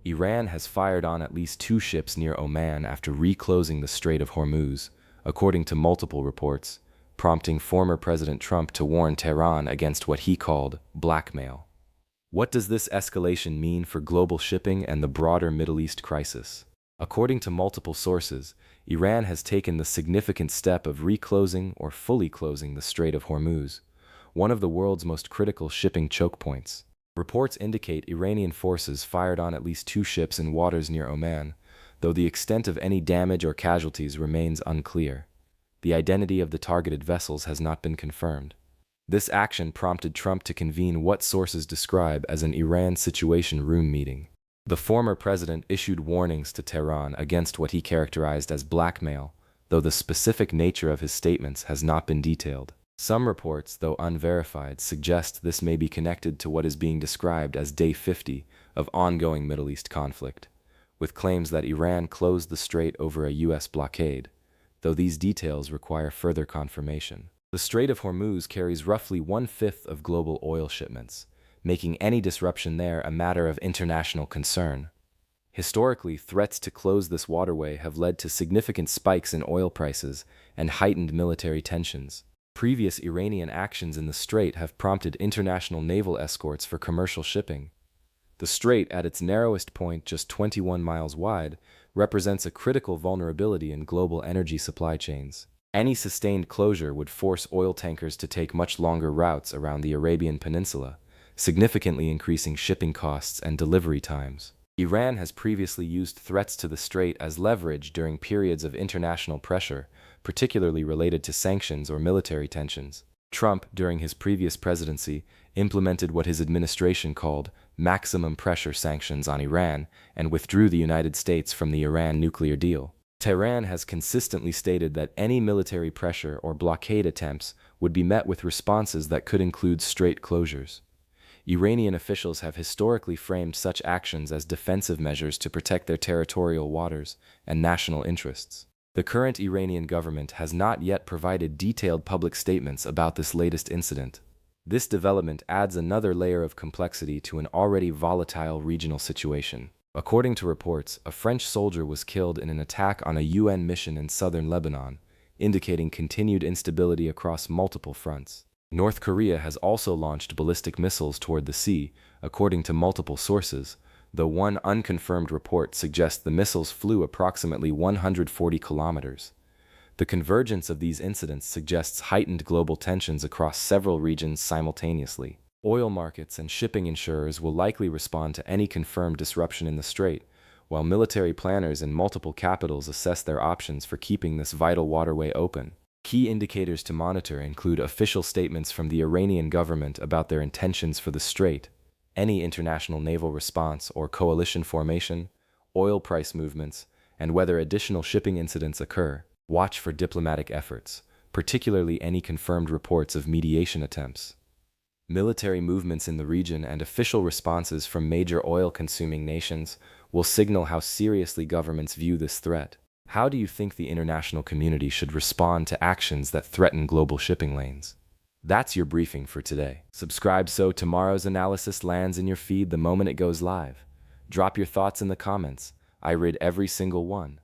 Iran has fired on at least 2 ships near Oman after reclosing the Strait of Hormuz, according to multiple reports, prompting former President Trump to warn Tehran against what he called blackmail. What does this escalation mean for global shipping and the broader Middle East crisis? According to multiple sources, Iran has taken the significant step of reclosing or fully closing the Strait of Hormuz, one of the world's most critical shipping choke points. Reports indicate Iranian forces fired on at least 2 ships in waters near Oman, though the extent of any damage or casualties remains unclear. The identity of the targeted vessels has not been confirmed. This action prompted Trump to convene what sources describe as an Iran Situation Room meeting. The former president issued warnings to Tehran against what he characterized as blackmail, though the specific nature of his statements has not been detailed. Some reports, though unverified, suggest this may be connected to what is being described as Day 50 of ongoing Middle East conflict, with claims that Iran closed the strait over a U.S. blockade, though these details require further confirmation. The Strait of Hormuz carries roughly 1/5 of global oil shipments, making any disruption there a matter of international concern. Historically, threats to close this waterway have led to significant spikes in oil prices and heightened military tensions. Previous Iranian actions in the strait have prompted international naval escorts for commercial shipping. The strait, at its narrowest point just 21 miles wide, represents a critical vulnerability in global energy supply chains. Any sustained closure would force oil tankers to take much longer routes around the Arabian Peninsula, significantly increasing shipping costs and delivery times. Iran has previously used threats to the strait as leverage during periods of international pressure, particularly related to sanctions or military tensions. Trump, during his previous presidency, implemented what his administration called maximum pressure sanctions on Iran and withdrew the United States from the Iran nuclear deal. Tehran has consistently stated that any military pressure or blockade attempts would be met with responses that could include strait closures. Iranian officials have historically framed such actions as defensive measures to protect their territorial waters and national interests. The current Iranian government has not yet provided detailed public statements about this latest incident. This development adds another layer of complexity to an already volatile regional situation. According to reports, a French soldier was killed in an attack on a UN mission in southern Lebanon, indicating continued instability across multiple fronts. North Korea has also launched ballistic missiles toward the sea, according to multiple sources, though one unconfirmed report suggests the missiles flew approximately 140 kilometers. The convergence of these incidents suggests heightened global tensions across several regions simultaneously. Oil markets and shipping insurers will likely respond to any confirmed disruption in the strait, while military planners in multiple capitals assess their options for keeping this vital waterway open. Key indicators to monitor include official statements from the Iranian government about their intentions for the strait, any international naval response or coalition formation, oil price movements, and whether additional shipping incidents occur. Watch for diplomatic efforts, particularly any confirmed reports of mediation attempts. Military movements in the region and official responses from major oil-consuming nations will signal how seriously governments view this threat. How do you think the international community should respond to actions that threaten global shipping lanes? That's your briefing for today. Subscribe so tomorrow's analysis lands in your feed the moment it goes live. Drop your thoughts in the comments. I read every single one.